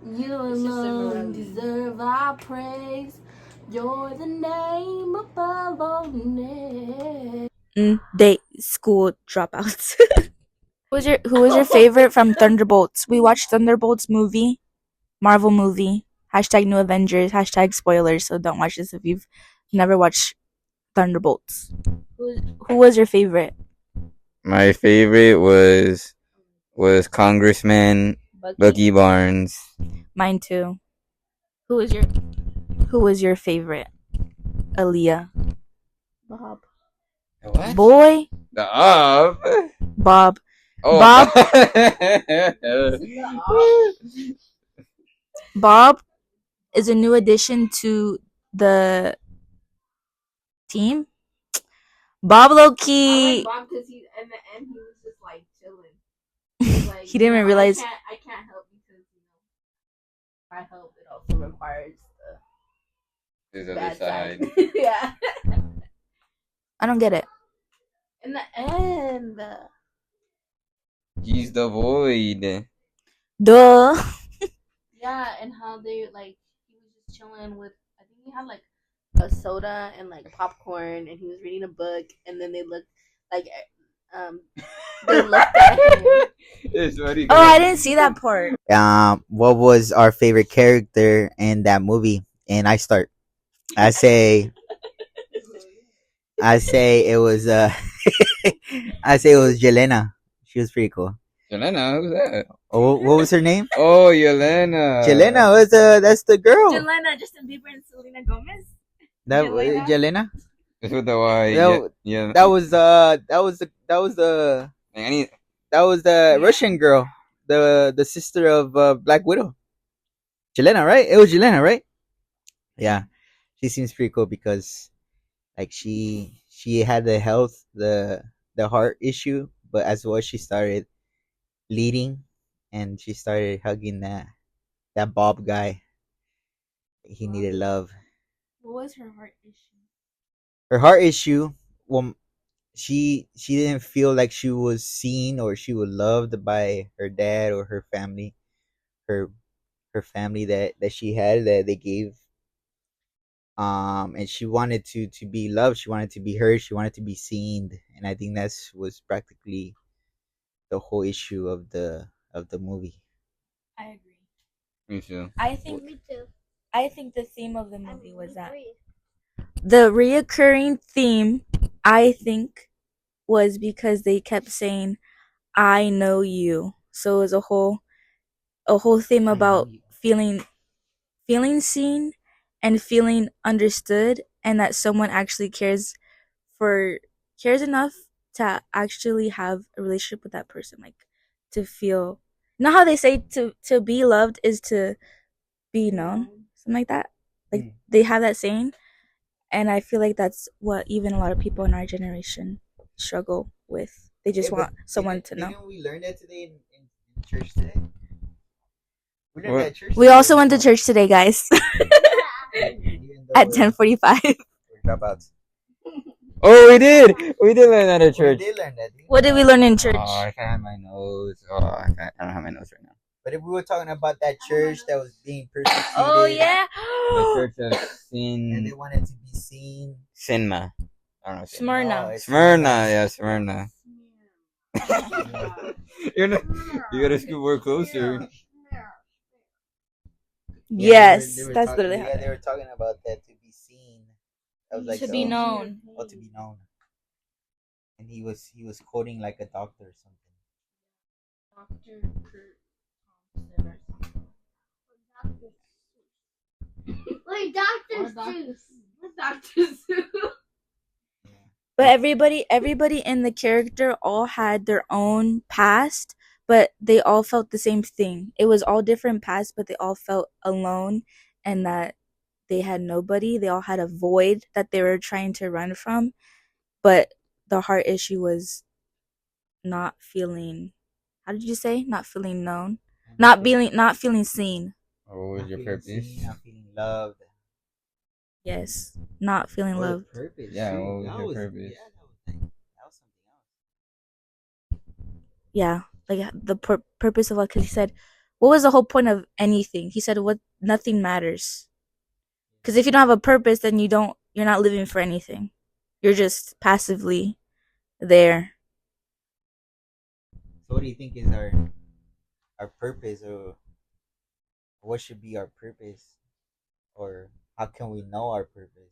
You alone deserve our praise. You're the name above all names. They School Dropouts. Who was your favorite from Thunderbolts? We watched Thunderbolts movie, Marvel movie. Hashtag New Avengers. Hashtag spoilers. So don't watch this if you've never watched Thunderbolts. Who was your favorite? My favorite was Congressman Bucky Barnes. Mine too. Who was your favorite? Aaliyah. Bob. What? Boy. The Up. Bob. Oh, Bob. Bob is a new addition to the team. Bob Loki. Bob because in the end he was just like chilling. Like, He didn't even realize. I can't help because if I help, it also requires His the other bad side. side. Yeah. I don't get it. In the end. He's the void. Duh. Yeah, and how they like he was just chilling with. I think he had like a soda and like popcorn, and he was reading a book, and then they looked like they looked at him. It's funny. Oh, I didn't see that part. What was our favorite character in that movie? And I say it was I say it was Jelena. She was pretty cool. Yelena, who's that? Oh, what was her name? Oh, Yelena. Jelena was that's the girl. Jelena, Justin Bieber, and Selena Gomez. That Jelena? Jelena. It's with the Y. That- Yeah. That was the Russian girl, the sister of Black Widow. Jelena, right? It was Jelena, right? Yeah, she seems pretty cool because like she had the heart issue, but as well she started leading and she started hugging that Bob guy. He needed love. What was her heart issue? Her heart issue, well, she didn't feel like she was seen or she was loved by her dad or her family, her family that she had that they gave. And she wanted to be loved, she wanted to be heard, she wanted to be seen, and I think that's was practically the whole issue of the movie. I agree. Me too. I think Me too. I think the theme of the movie was that the reoccurring theme. I think was because they kept saying, "I know you," so it was a whole theme about feeling seen and feeling understood, and that someone actually cares enough to actually have a relationship with that person, like to feel. You know how they say to be loved is to be known, something like that. Like they have that saying, and I feel like that's what even a lot of people in our generation struggle with. They just want someone to know. Didn't we learn that today in church today? We learned What? that at church We today. also went to church today, guys, Even though at 10:45. we're dropouts. Oh, we did. We did learn that at We church. did learn that. Didn't we? What did we learn in church? Oh, I can't have my nose. I don't have my nose right now. But if we were talking about that church that was being persecuted, Oh yeah, The church of and they Sin. wanted to be seen. Sinma. I don't know. Smyrna. No, it's Smyrna. Yeah, Smyrna. You're not, you gotta scoot more closer. Yes, they were that's talking, literally yeah, how. they were talking about that to be seen. That was like To be known. Oh, to be known. And he was quoting like a doctor or something. Dr. Kurt Thompson or something. Wait, Dr. Or Dr. Seuss. Dr. Seuss. But everybody in the character all had their own past, but they all felt the same thing. It was all different pasts, but they all felt alone and that they had nobody. They all had a void that they were trying to run from. But the heart issue was not feeling, how did you say? Not feeling known. Not feeling seen. What was your Not feeling purpose? seen, not feeling loved. Yes. Not feeling What was loved. purpose? Yeah, Shoot, what was that your purpose? Yeah, that was something else. Yeah. Like the purpose of life, because he said, what was the whole point of anything? He said, "What? Nothing matters." Because if you don't have a purpose, then you're not living for anything. You're just passively there. So what do you think is our purpose, or what should be our purpose, or how can we know our purpose?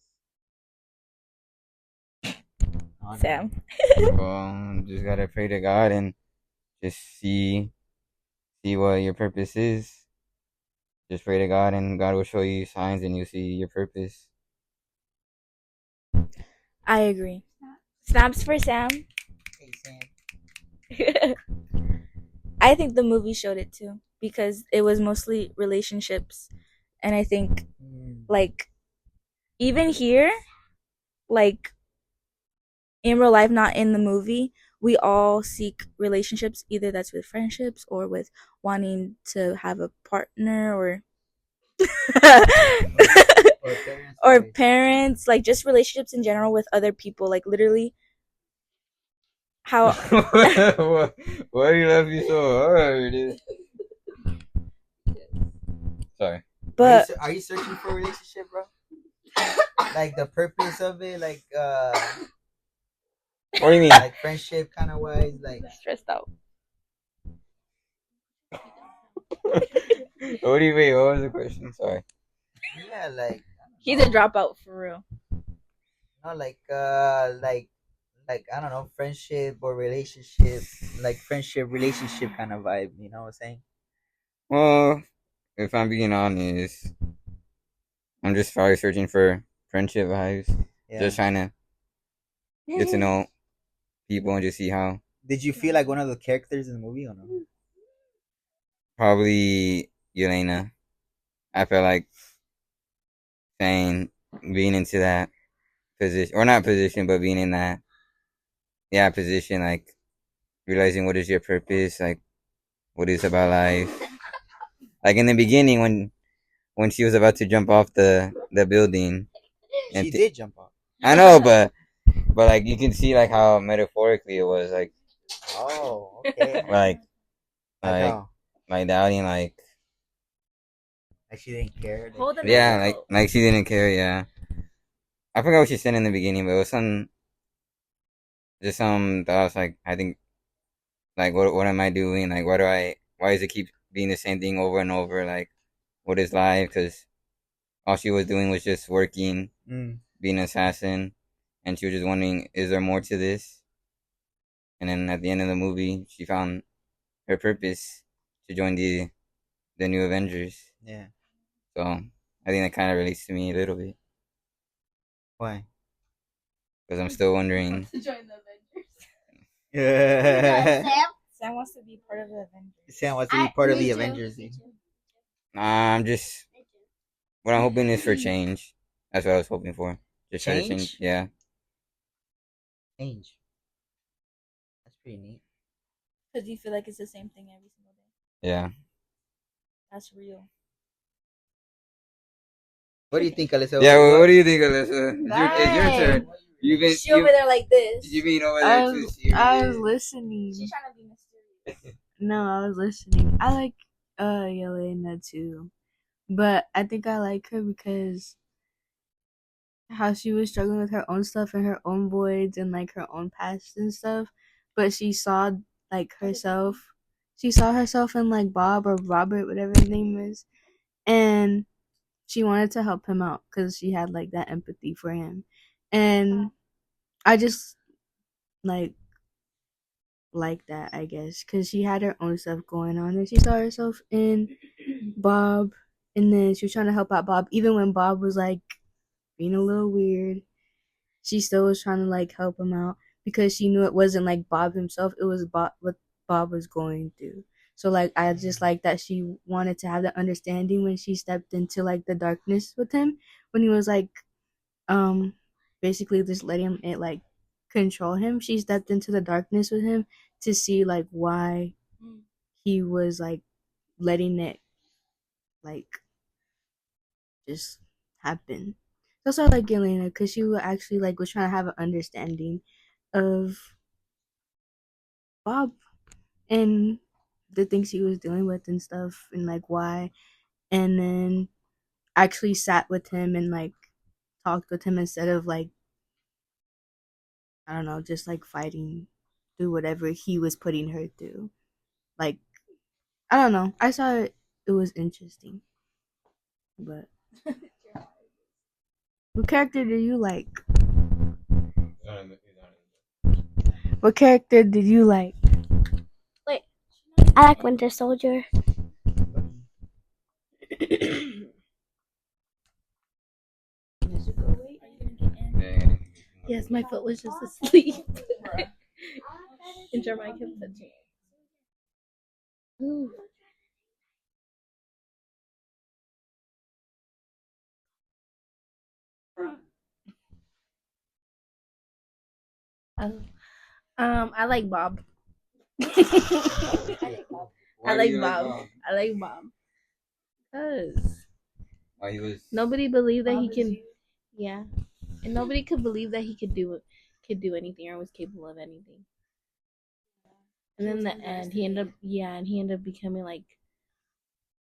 Sam. Well, just gotta pray to God and just see what your purpose is. Just pray to God, and God will show you signs, and you'll see your purpose. I agree. Snaps for Sam. Hey, Sam. I think the movie showed it too because it was mostly relationships, and I think like even here, like in real life, not in the movie, we all seek relationships, either that's with friendships or with wanting to have a partner or or parents, like just relationships in general with other people, like literally how Why you laughing so hard? Sorry. but Are you searching for a relationship, bro? Like the purpose of it, like What do you mean? like friendship kind of wise, like stressed out. What do you mean? What was the question? Sorry. yeah, like He's a dropout for real. no, like I don't know, friendship or relationship, like friendship relationship kind of vibe. You know what I'm saying? Well, if I'm being honest, I'm just probably searching for friendship vibes. Yeah. Just trying to get to know people and just see how. Did you feel like one of the characters in the movie or no? Probably Yelena. I felt like saying being into that position, or not position, but being in that, yeah, position, like realizing what is your purpose, like what is about life. Like in the beginning, when she was about to jump off the building, and She did jump off. I know, but like you can see like how metaphorically it was, like Oh, okay. like how? like doubting, like Like she didn't care. Hold the yeah, mic. like she didn't care. Yeah, I forgot what she said in the beginning, but it was some thoughts, like I think, like what am I doing? Like why does it keep being the same thing over and over? Like what is life? Because all she was doing was just working, being an assassin, and she was just wondering, is there more to this? And then at the end of the movie, she found her purpose to join the new Avengers. Yeah. So I think that kind of relates to me a little bit. Why? Because I'm still wondering. To join the Avengers. Yeah. Sam wants to be part of the Avengers. Sam wants to be part of the Avengers. I'm just. What I'm hoping is for change. That's what I was hoping for. Just try to change. Yeah. Change. That's pretty neat. Because you feel like it's the same thing every single day. Yeah. That's real. What do you think, Alyssa? Yeah. What do you think, Alyssa? It's your turn. She over there like this. You been over there too serious? I was listening. She's trying to be mysterious. No, I was listening. I like Yelena too. But I think I like her because how she was struggling with her own stuff and her own voids and like her own past and stuff. But she saw like herself. She saw herself in like Bob or Robert, whatever his name is. And she wanted to help him out because she had like that empathy for him. And I just like that, I guess, because she had her own stuff going on and she saw herself in Bob, and then she was trying to help out Bob even when Bob was like being a little weird. She still was trying to like help him out because she knew it wasn't like Bob himself, it was Bob, what Bob was going through. So like I just like that she wanted to have the understanding when she stepped into like the darkness with him, when he was like basically just letting it like control him. She stepped into the darkness with him to see like why he was like letting it like just happen. That's why I like Yelena, because she actually like was trying to have an understanding of Bob and the things he was dealing with and stuff, and like why, and then actually sat with him and like talked with him instead of like, I don't know, just like fighting through whatever he was putting her through. Like, I don't know. I saw it. It was interesting. But what character do you like? What character did you like? Wait, I like Winter Soldier. Yes, my foot was just asleep. And Jeremiah kept touching it. Ooh. Oh. I like Bob. I like Bob. I like Bob. Cause Why he was nobody believed that he can. Yeah, and nobody could believe that he could do anything or was capable of anything. And then the end, he ended up becoming like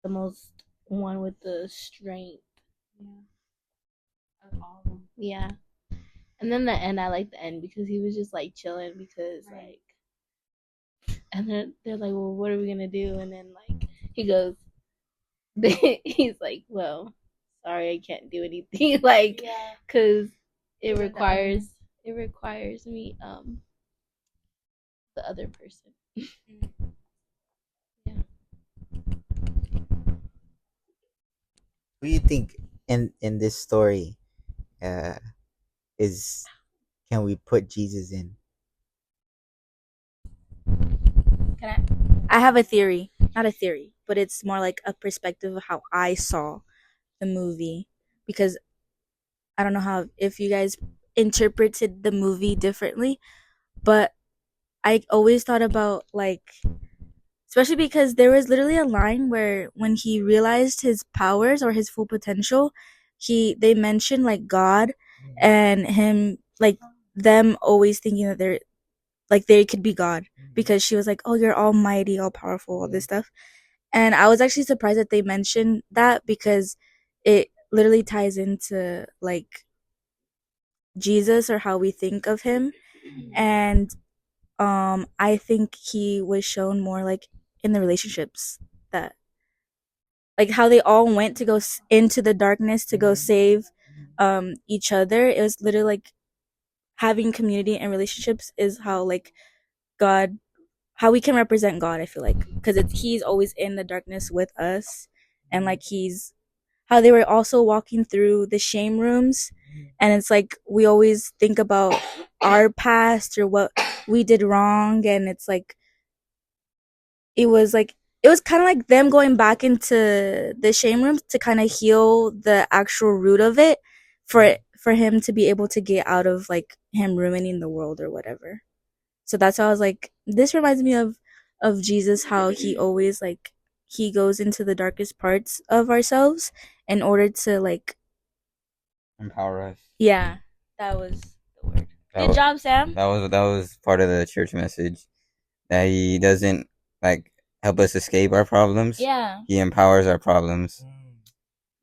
the most one with the strength. Yeah. And then the end, I like the end because he was just like chilling because like, and then they're like, well, what are we gonna do? And then like he goes, he's like, well, sorry, I can't do anything, like, cause it requires me the other person. Yeah. Who do you think in this story is can we put Jesus in? I have a theory. Not a theory, but it's more like a perspective of how I saw the movie. Because I don't know how if you guys interpreted the movie differently, but I always thought about like, especially because there was literally a line where when he realized his powers or his full potential, they mentioned like God and him, like them always thinking that they're like they could be God, because she was like, oh, you're almighty, all powerful, all this stuff. And I was actually surprised that they mentioned that, because it literally ties into like Jesus or how we think of him. And I think he was shown more like in the relationships, that like how they all went to go into the darkness to go save each other. It was literally like having community and relationships is how like God, how we can represent God, I feel like, because he's always in the darkness with us. And like he's how they were also walking through the shame rooms, and it's like we always think about our past or what we did wrong, and it's like it was kind of like them going back into the shame rooms to kind of heal the actual root of it, for him to be able to get out of like him ruining the world or whatever. So that's how I was like, this reminds me of Jesus, how he always like he goes into the darkest parts of ourselves in order to like empower us. Yeah, that was the word. That Good job, Sam. That was part of the church message, that he doesn't like help us escape our problems. Yeah. He empowers our problems.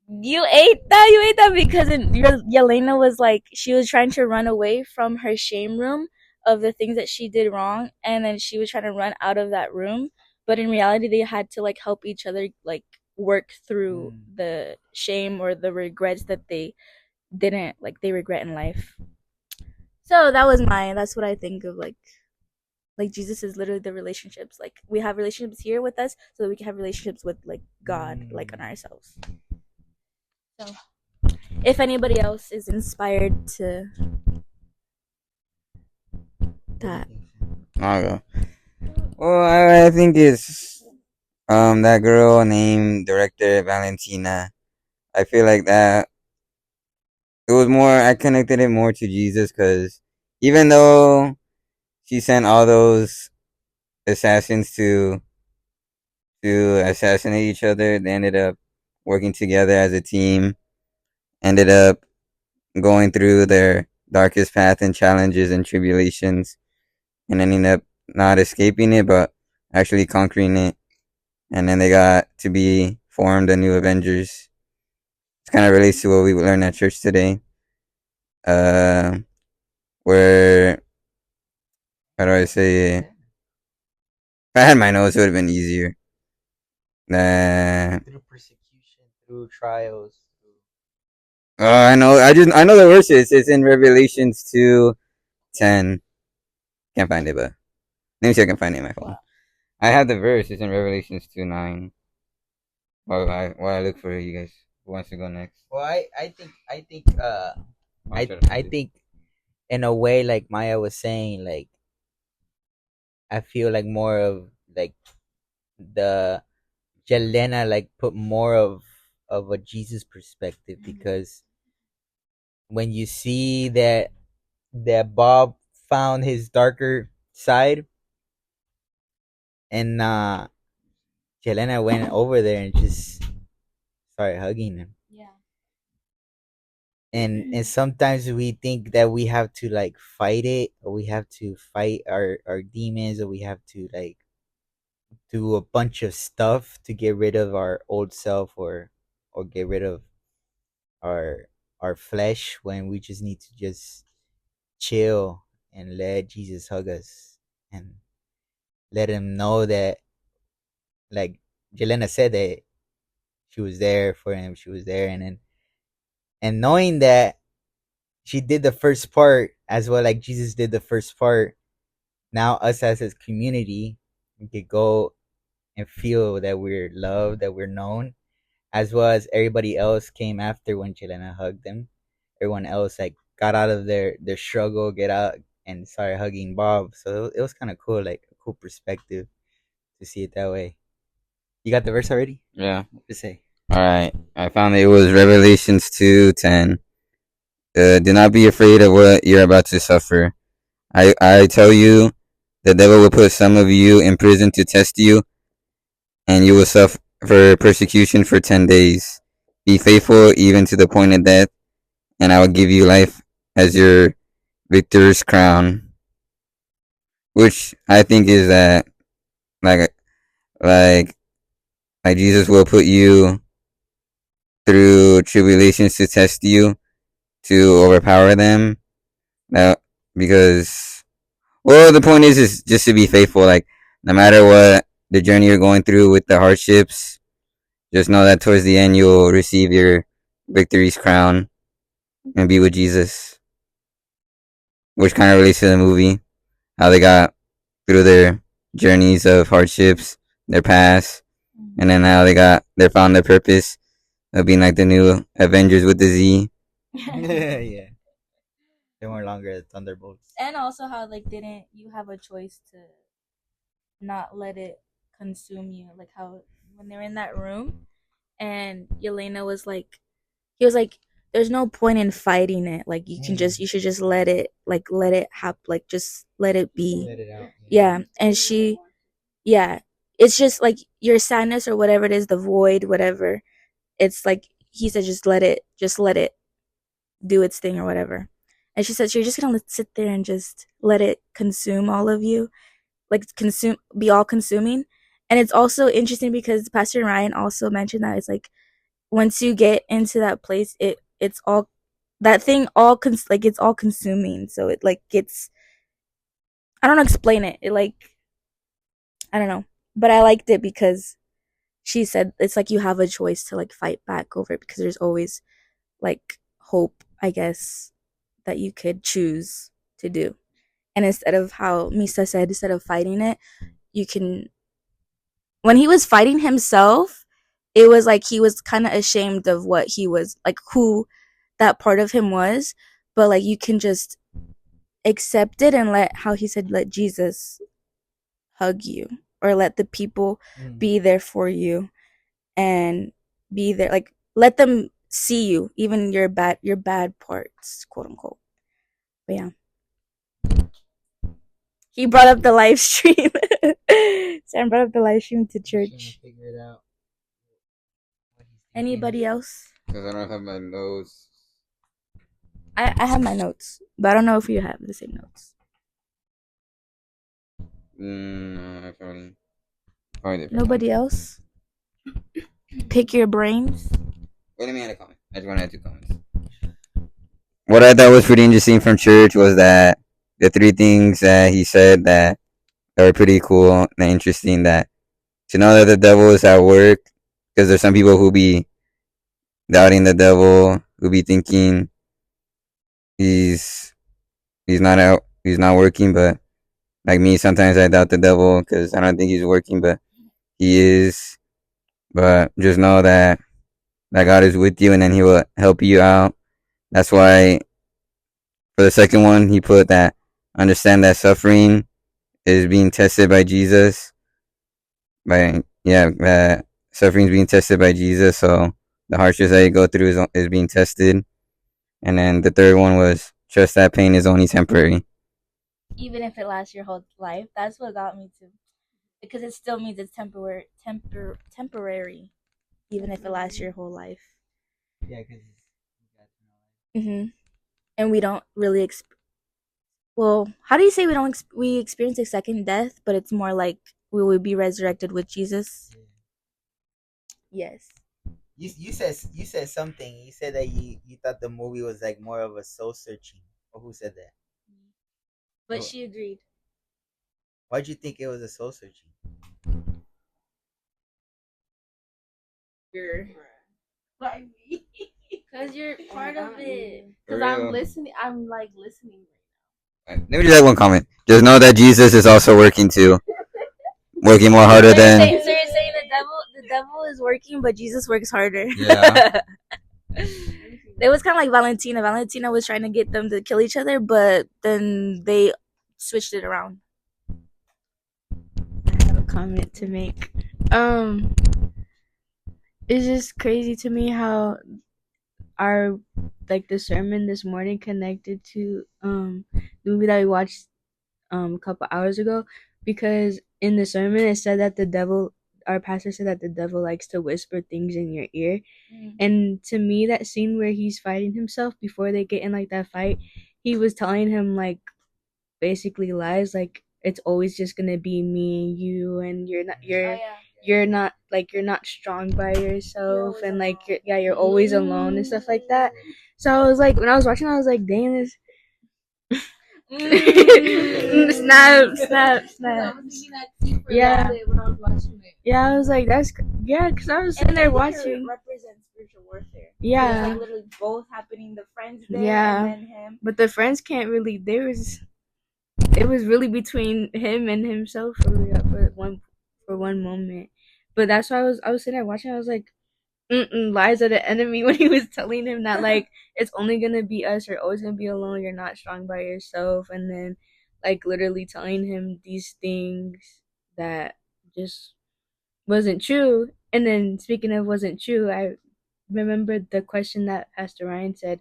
You ate that because Yelena was like, she was trying to run away from her shame room of the things that she did wrong, and then she was trying to run out of that room, but in reality they had to like help each other like work through the shame or the regrets that they didn't like they regret in life. So that's what I think of like Jesus is literally the relationships. Like we have relationships here with us so that we can have relationships with like God, like on ourselves. So if anybody else is inspired to that. I'll go. Well, I think it's that girl named Director Valentina. I feel like that it was more, I connected it more to Jesus, because even though she sent all those assassins to assassinate each other, they ended up working together as a team, ended up going through their darkest path and challenges and tribulations, and ending up not escaping it but actually conquering it and then they got to be formed the new Avengers. It kind of relates to what we learned at church today. Where, how do I say it? If I had my notes, it would have been easier. Through persecution, through trials. I know. I know the verses. It's in Revelations 2:10. Can't find it, but let me see if I can find it in my phone. I have the verse. It's in Revelations 2:9. While I look for it, you guys. Who wants to go next? Well, I think in a way, like Maya was saying, like I feel like more of like the Jelena like put more of a Jesus perspective, because when you see that Bob found his darker side, and Jelena went over there and just started hugging him. Yeah. And sometimes we think that we have to like fight it, or we have to fight our demons, or we have to like do a bunch of stuff to get rid of our old self, or get rid of our our flesh, when we just need to just chill and let Jesus hug us, and let him know that, like Jelena said, that she was there for him, she was there. And knowing that she did the first part as well, like Jesus did the first part, now us as a community, we could go and feel that we're loved, that we're known, as well as everybody else came after when Jelena hugged them. Everyone else like got out of their struggle, get out and started hugging Bob. So it was kind of cool, like a cool perspective to see it that way. You got the verse already? Yeah. Just say. All right. I found it was Revelations 2:10. Do not be afraid of what you're about to suffer. I tell you, the devil will put some of you in prison to test you, and you will suffer persecution for 10 days. Be faithful even to the point of death, and I will give you life as your victor's crown. Which I think is that, like, like, like Jesus will put you through tribulations to test you, to overpower them. Now, because, well, the point is just to be faithful. Like, no matter what the journey you're going through with the hardships, just know that towards the end you'll receive your victory's crown and be with Jesus. Which kind of relates to the movie, how they got through their journeys of hardships, their past, and then how they found their purpose of being like the new Avengers with the Z. Yeah. They were longer the Thunderbolts. And also how like didn't you have a choice to not let it consume you? Like how when they're in that room and Yelena was like, he was like, there's no point in fighting it. Like you should just let it happen. Like just let it be. Let it out. Yeah. And yeah, it's just like your sadness or whatever it is, the void, whatever. It's like he said, just let it do its thing or whatever. And she said, you're just gonna sit there and just let it consume all of you, like be all consuming. And it's also interesting because Pastor Ryan also mentioned that it's like once you get into that place, it's all that thing like it's all consuming. So it like gets, I don't know, explain it. It like, I don't know, but I liked it because she said it's like you have a choice to like fight back over it, because there's always like hope, I guess, that you could choose to do. And instead of how Misa said, instead of fighting it, you can, when he was fighting himself, it was like he was kind of ashamed of what he was, like who that part of him was. But like you can just accept it and let, how he said, let Jesus hug you, or let the people be there for you and be there, like let them see you, even your bad parts, quote unquote. But yeah, he brought up the live stream. Sam brought up the live stream to church. Figure it out. Anybody else? Because I don't have my notes. I have my notes, but I don't know if you have the same notes. No, I probably. Probably the Nobody else? Pick your brains. Wait, let me add a comment. I just want to add 2 comments. What I thought was pretty interesting from church was that the 3 things that he said that were pretty cool and interesting, that to know that the devil is at work, because there's some people who be doubting the devil, who be thinking he's he's not working, but like me, sometimes I doubt the devil because I don't think he's working, but he is. But just know that God is with you and then he will help you out. That's why for the second one, he put that understand that suffering is being tested by Jesus. Suffering is being tested by Jesus. So the hardships that you go through is being tested. And then the third one was trust that pain is only temporary. Even if it lasts your whole life, that's what got me to, because it still means it's temporary, even if it lasts your whole life. Yeah, because And we don't really well, how do you say we experience a second death, but it's more like we will be resurrected with Jesus? Yes. you said something. You said that you thought the movie was like more of a soul searching. Or who said that? But she agreed. Why'd you think it was a soul searching? Because you're part of it. Because I'm listening. I'm like listening right now. Let me just add 1 comment. Just know that Jesus is also working too. Working more harder than. So you're saying the devil is working, but Jesus works harder. Yeah. It was kind of like Valentina. Valentina was trying to get them to kill each other, but then they switched it around. I have a comment to make. It's just crazy to me how our the sermon this morning connected to the movie that we watched a couple hours ago, because in the sermon it said that our pastor said that the devil likes to whisper things in your ear. And to me, that scene where he's fighting himself before they get in like that fight, he was telling him like basically lies, like it's always just gonna be me and you, and you're not strong by yourself, and like you're always alone and stuff like that. So I was like, when I was watching, I was like, dang, this snap. Yeah. Yeah, I was like, that's because I was sitting there watching. Represents spiritual warfare. Yeah. Like literally both happening. The friends there, Yeah. and then him. But the friends can't really. It was really between him and himself for one moment. But that's why I was sitting there watching. I was like, lies of the enemy, when he was telling him that like it's only gonna be us, you're always gonna be alone, you're not strong by yourself, and then like literally telling him these things that just wasn't true. And then speaking of wasn't true, I remembered the question that Pastor Ryan said,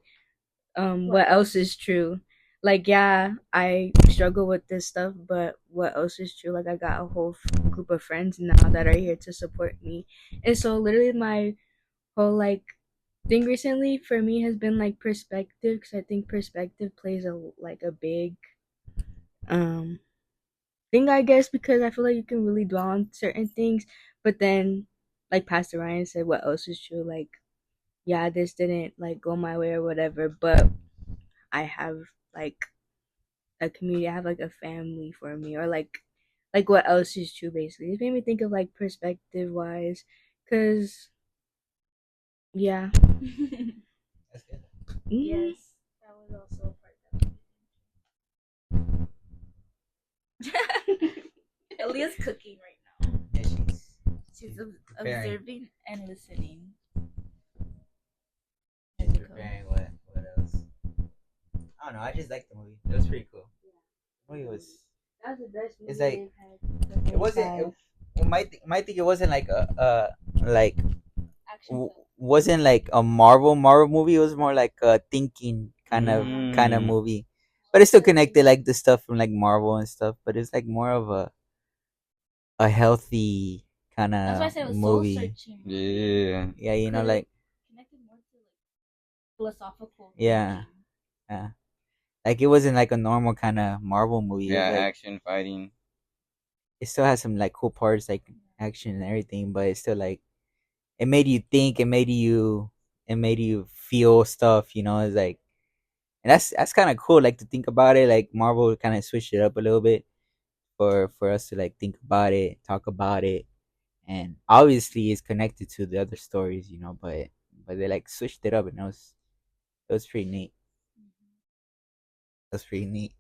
what else is true? Like, yeah, I struggle with this stuff, but what else is true? Like, I got a whole group of friends now that are here to support me. And so literally my whole like thing recently for me has been like perspective, because I think perspective plays a big thing, I guess, because I feel like you can really dwell on certain things, but then like Pastor Ryan said, what else is true? Like, yeah, this didn't like go my way or whatever, but I have like a community, I have like a family for me, or like what else is true, basically. It made me think of like perspective wise, because yeah. That's good. Yes, that was also a part that. Aaliyah's cooking right now. Yeah, She's preparing. observing and listening. She's preparing. What else? I don't know. I just liked the movie. It was pretty cool. The movie was. That was the best movie It's like they've had. it wasn't. It might think it wasn't like a like wasn't like a Marvel movie. It was more like a thinking kind of movie, but it still connected like the stuff from like Marvel and stuff. But it's like more of a healthy kind That's why I said it of was movie. soul searching. Yeah. Yeah, you know, like Connected more to like philosophical. yeah, yeah. Like it wasn't like a normal kind of Marvel movie. Yeah, It was, like, action, fighting. it still has some like cool parts. Like action and everything, but it's still like it made you think, it made you feel stuff. It's like, and that's kind of cool. Like to think about it, like Marvel kind of switched it up a little bit for us to like think about it, talk about it, and obviously it's connected to the other stories, but they like switched it up, and it was pretty neat. It was pretty neat.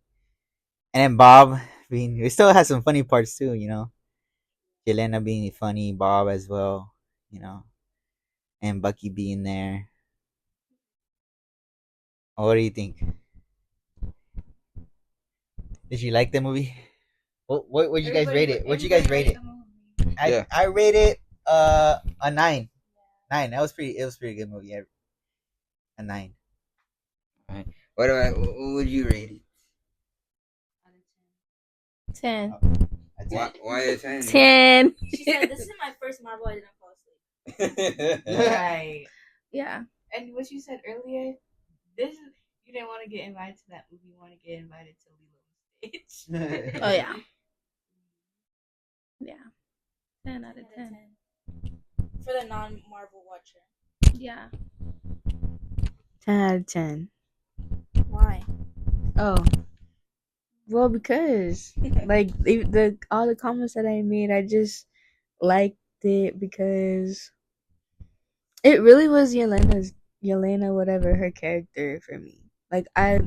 And then Bob, I mean, we still has some funny parts too, Yelena being funny, Bob as well, you know, and Bucky being there. What do you think? Did you like the movie? What would you guys rate it? What'd you guys rate it? I rate it a 9. 9. It was pretty good movie. Yeah. A 9. Right. What would you rate it? 10. Why a 10? 10. She said, "This is my first Marvel. I didn't fall asleep." Right. Yeah. And what you said earlier, this is you didn't want to get invited to that movie. You want to get invited to Lilo's stage. Oh yeah. Yeah. 10 out of 10. For the non-Marvel watcher. Yeah. 10 out of 10. Why? Oh. Well, because like the all the comments that I made, I just liked it because it really was Yelena, whatever her character for me. Like I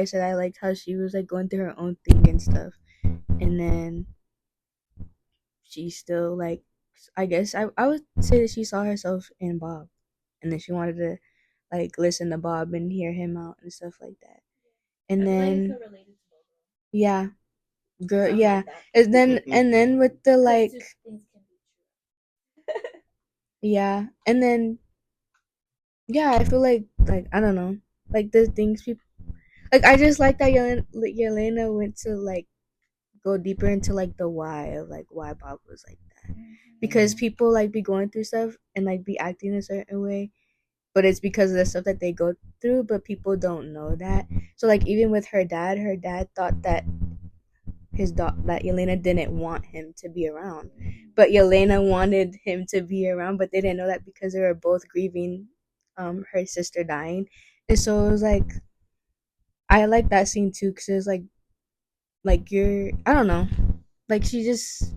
said, I liked how she was like going through her own thing and stuff, and then she still like, I guess I would say that she saw herself in Bob, and then she wanted to like listen to Bob and hear him out and stuff like that. And then yeah, girl, yeah, and then with the like yeah, and then yeah, I feel like I don't know, like the things people like. I just like that Yelena went to like go deeper into like the why of like why Bob was like that, because people like be going through stuff and like be acting a certain way, but it's because of the stuff that they go through, but people don't know that. So like even with her dad thought that that Yelena didn't want him to be around, but Yelena wanted him to be around, but they didn't know that because they were both grieving her sister dying. And so it was like I like that scene too, because it's like you're, I don't know, like she just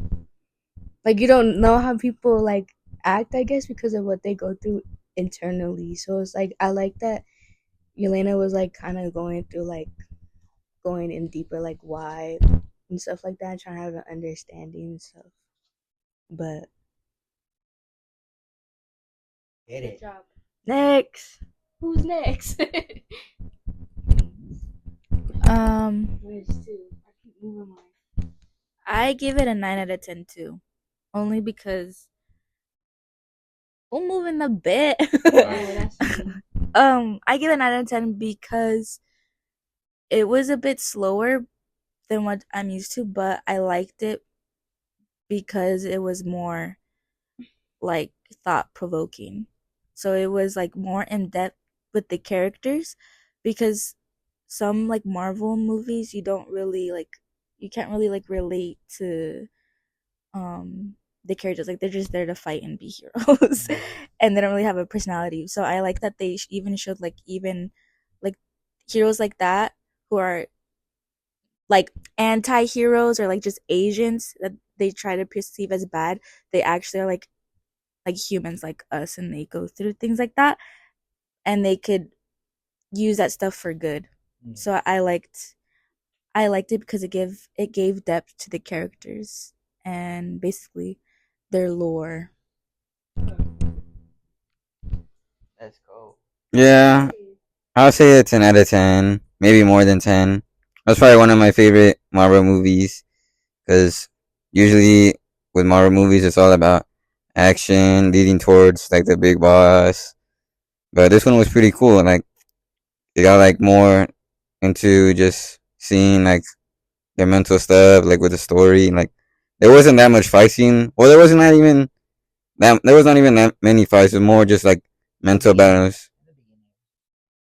like, you don't know how people like act, I guess, because of what they go through internally. So it's like I like that Yelena was like kind of going through like going in deeper, like why and stuff like that, trying to have an understanding and stuff. But Get it. Job. next, Who's next? Um, I keep moving mine. I give it a 9 out of 10 too, only because we're moving a bit. I give it a 9 out of 10 because it was a bit slower than what I'm used to, but I liked it because it was more like thought provoking. So it was like more in depth with the characters, because some like Marvel movies you can't really like relate to the characters. Like they're just there to fight and be heroes and they don't really have a personality. So I like that they even showed like even like heroes like that who are like anti-heroes or like just agents that they try to perceive as bad. They actually are like humans like us, and they go through things like that, and they could use that stuff for good. So I liked it because it gave depth to the characters and basically their lore. Let's go. Yeah, I'll say a 10 out of 10, maybe more than 10. That's probably one of my favorite Marvel movies, because usually with Marvel movies, it's all about action leading towards like the big boss. But this one was pretty cool. Like it got like more into just seeing like their mental stuff, like with the story. Like there wasn't that much fight scene. Well, there was not even that many fights. It was more just like mental battles.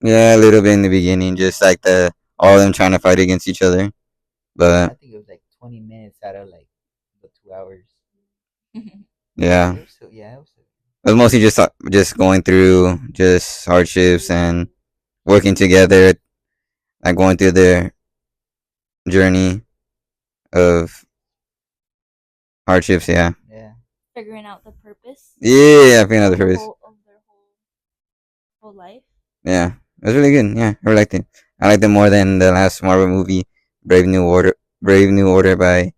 Yeah, a little bit in the beginning, just like all of them trying to fight against each other. I But think it was like 20 minutes out of like the 2 hours. Yeah. It was so, yeah, it was so, It was mostly just going through just hardships and working together, like going through their journey of hardships. Yeah. yeah. Figuring out the purpose Yeah. I think another of the purpose. whole life. Yeah. It was really good. Yeah. I really liked it. I liked it more than the last Marvel movie, Brave New Order. Brave New Order by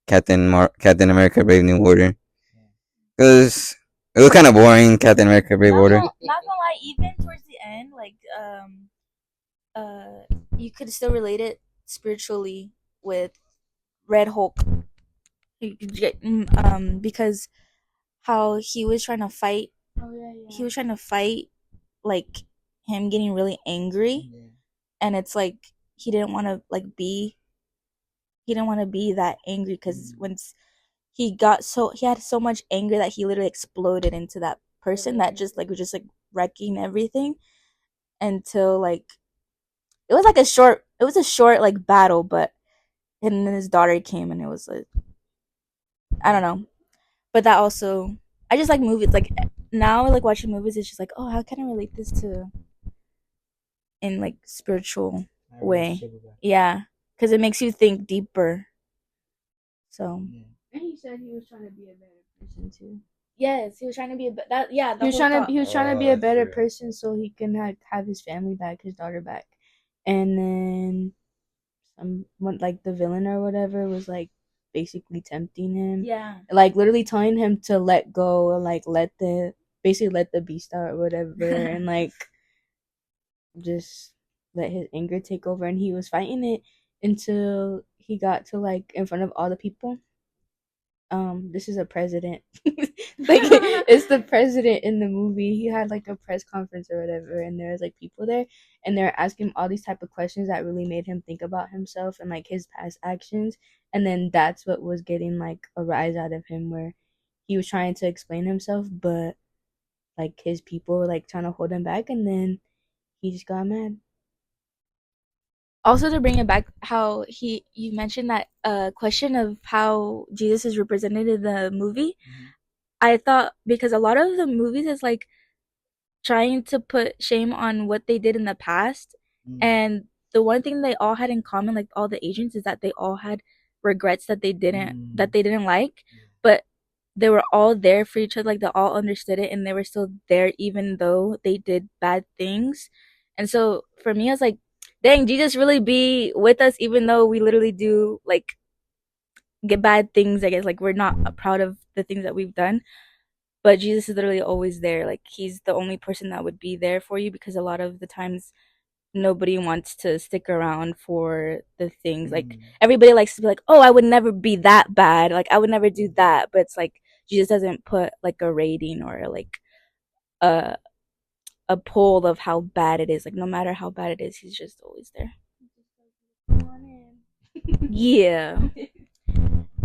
Captain America, Brave New Order. Because it was kind of boring, Captain America, Brave Order. Not gonna lie, even towards the end, like you could still relate it spiritually with Red Hulk. Because how he was trying to fight. Oh yeah, yeah. He was trying to fight, like him getting really angry, Yeah. and it's like he didn't want to he didn't want to be that angry because once he had so much anger that he literally exploded into that person that just like was just like wrecking everything until like it was a short like battle, but and then his daughter came and it was like I don't know, but that also I just like movies like now like watching movies it's just like oh how can I relate this to in like spiritual way, yeah, because it makes you think deeper. So Yeah. And he said he was trying to be a better person too. yes, he was trying to be that yeah He was trying to be a that's better true. person so he can have his family back, his daughter back, and then like the villain or whatever was like basically tempting him, yeah like literally telling him to let go, like let the beast out or whatever, and like just let his anger take over, and he was fighting it until he got to like in front of all the people. This is a president. Like it's the president in the movie. He had like a press conference or whatever, and there was like people there, and they're asking him all these type of questions that really made him think about himself and like his past actions, and then that's what was getting like a rise out of him, where he was trying to explain himself, but like his people were like trying to hold him back, and then he just got mad. also to bring it back how you mentioned that question of how Jesus is represented in the movie. I thought because a lot of the movies is like trying to put shame on what they did in the past, and the one thing they all had in common like all the agents is that they all had regrets that they didn't like, but they were all there for each other, like they all understood it and they were still there even though they did bad things. And so for me I was like dang, Jesus really be with us even though we literally do like get bad things, I guess, like we're not proud of the things that we've done, but Jesus is literally always there. Like he's the only person that would be there for you because a lot of the times nobody wants to stick around for the things. Like everybody likes to be like, "Oh, I would never be that bad. Like I would never do that." But it's like Jesus doesn't put like a rating or like a a poll of how bad it is. Like no matter how bad it is, he's just always there. Yeah.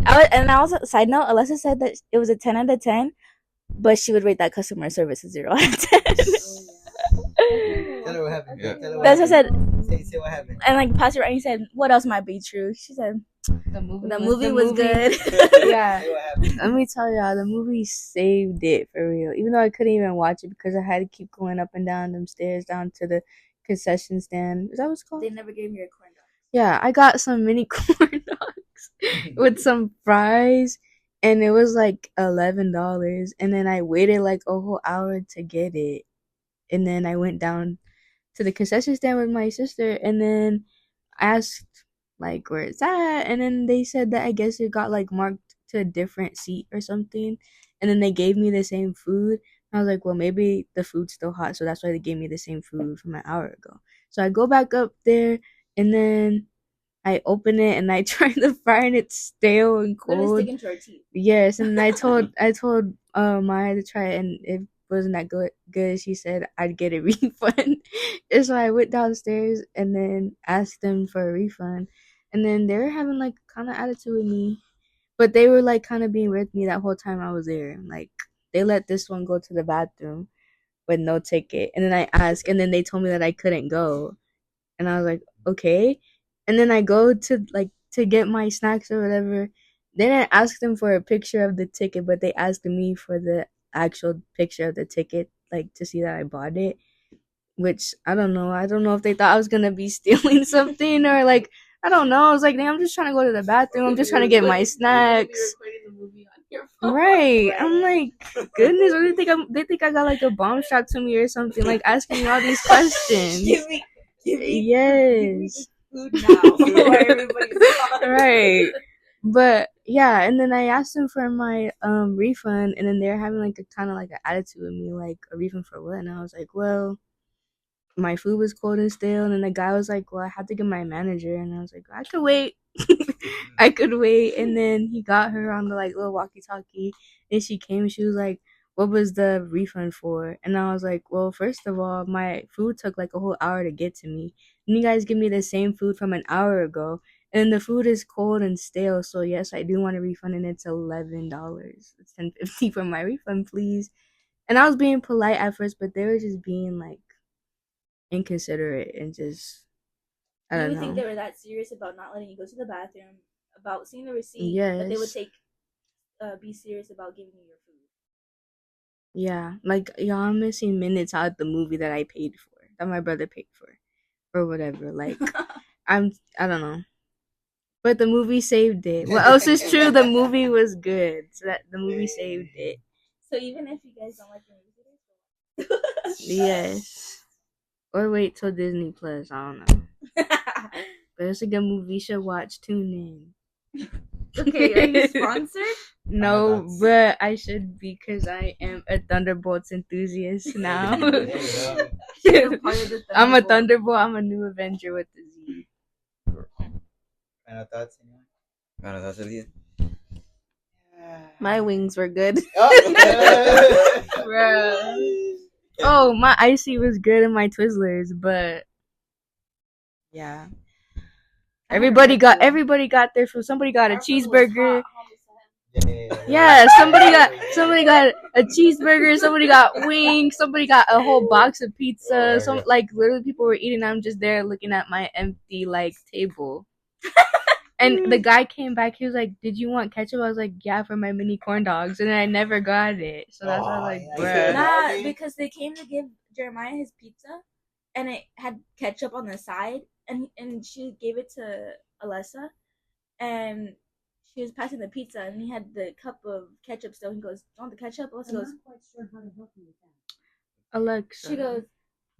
And also, side note, Alessa said that it was a 10 out of 10, but she would rate that customer service a 0 out of 10. Tell her what happened. Yeah. Tell her what That's what I happened. said. Say what happened. And like Pastor Ryan said, what else might be true? She said, The movie was good. Yeah. Say what happened. Let me tell y'all, the movie saved it for real. Even though I couldn't even watch it because I had to keep going up and down them stairs down to the concession stand. Is that what it's called? They never gave me a corn dog. Yeah, I got some mini corn dogs with some fries, and it was like $11. And then I waited like a whole hour to get it, and then I went down to the concession stand with my sister, and then asked like where it's at, and then they said that I guess it got like marked to a different seat or something, and then they gave me the same food. I was like, well, maybe the food's still hot, so that's why they gave me the same food from an hour ago. So I go back up there, and then I open it and I try the fry, and it's stale and cold. Sticking to our teeth. Yes, and I told Maya to try it, and it wasn't that good. She said I'd get a refund. And so I went downstairs and then asked them for a refund, and then they were having like kind of attitude with me, but they were like kind of being with me that whole time I was there. Like they let this one go to the bathroom with no ticket, and then I asked, and then they told me that I couldn't go, and I was like okay, and then I go to like to get my snacks or whatever, They didn't ask them for a picture of the ticket, but they asked me for the actual picture of the ticket, like to see that I bought it. Which I don't know. I don't know if they thought I was gonna be stealing something or like I don't know. I was like, damn, I'm just trying to go to the bathroom. I'm just trying to get my snacks. Right. I'm like, goodness, what do they think I got like a bomb strapped to me or something? Like asking me all these questions. Give me Yes. food now. Before everybody's gone. Right. But yeah, and then I asked them for my refund, and then they're having like a kind of like an attitude with me, like a refund for what? And I was like, well, my food was cold and stale, and then the guy was like, well, I had to get my manager, and I was like, I could wait. I could wait. And then he got her on the like little walkie talkie, and she came and she was like, what was the refund for? And I was like, well, first of all, my food took like a whole hour to get to me, and you guys give me the same food from an hour ago, and the food is cold and stale, so yes, I do want a refund, and it's $11. It's $10.50 for my refund, please. And I was being polite at first, but they were just being like inconsiderate and just I Do don't you know. think they were that serious about not letting you go to the bathroom, about seeing the receipt, Yes. but they would be serious about giving you your food? Yeah, like y'all missing minutes out of the movie that I paid for, that my brother paid for, or whatever. Like I don't know, but the movie saved it. What else is true? The movie was good, so that the movie saved it. So even if you guys don't like the movie, Yes, or wait till Disney Plus. I don't know, but it's a good movie. You should watch. Tune in. Okay, are you sponsored? No, but I should be because I am a Thunderbolts enthusiast now. You're part of the I'm a Thunderbolt. Thunderbolt. I'm a new Avenger with the Z. Final thoughts, anyone? Bueno, that's it. My wings were good. Bruh. Oh, my icy was good in my Twizzlers, but yeah. Everybody got their food. Somebody got a cheeseburger. Yeah, somebody got a cheeseburger. Somebody got wings. Somebody got a whole box of pizza. Some like literally people were eating. I'm just there looking at my empty like table. And the guy came back. He was like, "Did you want ketchup?" I was like, "Yeah, for my mini corn dogs." And I never got it. So that's why I was like, "Bruh." Nah, because they came to give Jeremiah his pizza, and it had ketchup on the side, and she gave it to Alessa, and she was passing the pizza, and he had the cup of ketchup still. He goes, "Do you want the ketchup?" Alessa goes, Alexa. she goes,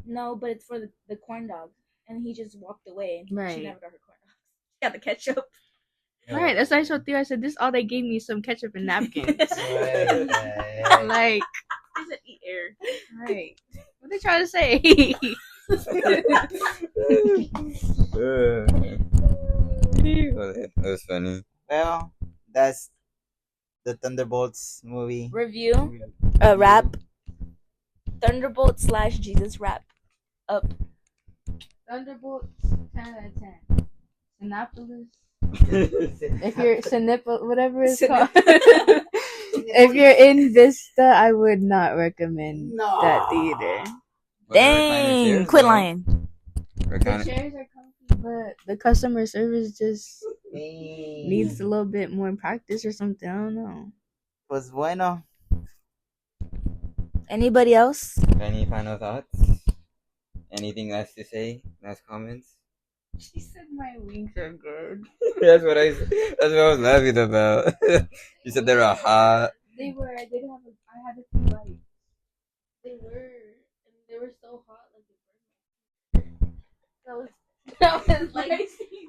"No, but it's for the corn dogs," and he just walked away, and Right. she never got her corn dogs. She got the ketchup. Right, that's why I told Theo. I said, "This all they gave me is some ketchup and napkins." Like, I said, "Eat air." right? What they trying to say? That was funny. Well, that's the Thunderbolts movie. Review. Rap. Thunderbolt / Jesus rap. Up. Thunderbolts, 10 out of 10. Sinopolis. If you're whatever it's called. If you're in Vista, I would not recommend that theater. Dang, quit lying. The chairs are comfy, but the customer service just needs a little bit more practice or something. I don't know. Was bueno. Anybody else? Any final thoughts? Anything less to say? Last comments? She said my wings are good. That's what I was laughing about. You said they were hot. They were. I did have. I had a few bites. They were, and they were so hot. Like That was like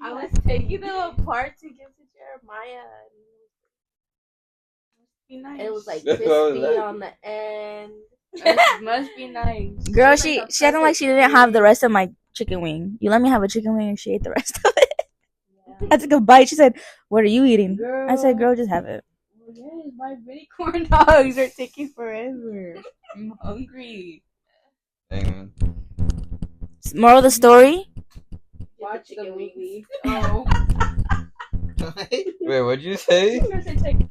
I was taking them apart to give to Jeremiah. And it was like That's what I was crispy like. on the end. must be nice. Girl, Like she a acted like she didn't have the rest of my chicken wing. You let me have a chicken wing, and she ate the rest of it. Yeah. I took a bite. She said, "What are you eating?" Girl, I said, "Girl, just have it." well, yes, my mini corn dogs are taking forever. I'm hungry. Dang, man. Moral of the story: Watch the chicken movie. Oh. Wait, what'd you say? I said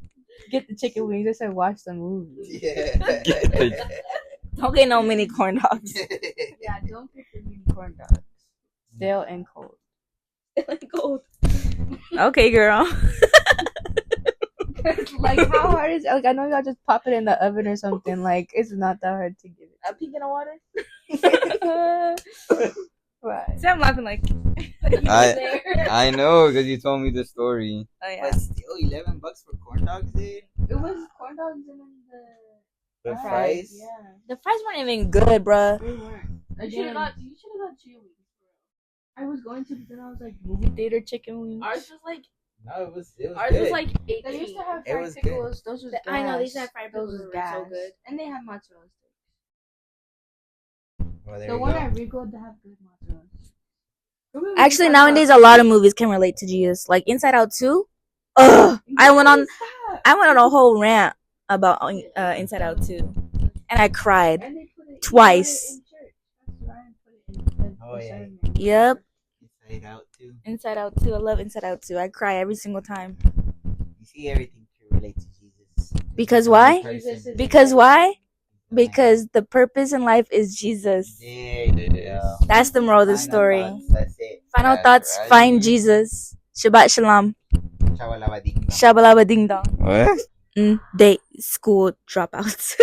get the chicken wings. I said watch the movie. don't get no mini corn dogs. Yeah, don't get the mini corn dogs. Stale and cold. Gold. Okay, girl. Like how hard is like I know y'all just pop it in the oven or something. Like it's not that hard to get it. A pink in the water. Right. So I'm laughing like I know because you told me the story. oh yeah. But still, $11 for corn dogs, dude. It was corn dogs and then The fries. Yeah. The fries weren't even good, bruh. They weren't. You should have got chicken wings. I was going to, but then I was like, movie theater chicken wings. Ours was like No, it was ours good. was like 8. They used to have It fried was good. pickles. Those was I know, they gas. used to have fried Those pickles was were gas. so good. And they had mozzarella sticks. Well, there The you one go. at Rico to have good mozzarella sticks. Actually, nowadays a lot of movies can relate to Jesus. Like Inside Out 2. Ugh, I went on a whole rant about Inside Out 2, and I cried. And they put it Twice. in church. That's why I put it in Oh, yeah. sermon. Yep, Inside Out too. Inside Out 2. I love Inside Out 2. I cry every single time. You see everything to relate to Jesus. Because why? Jesus is- Because why? Because the purpose in life is Jesus. There you go. That's the moral of the Final story. thoughts, That's it. Final That's thoughts, right. find Jesus. Shabbat shalom. Chabalabading. Shabalaba ding dong. What? Date, school, dropouts.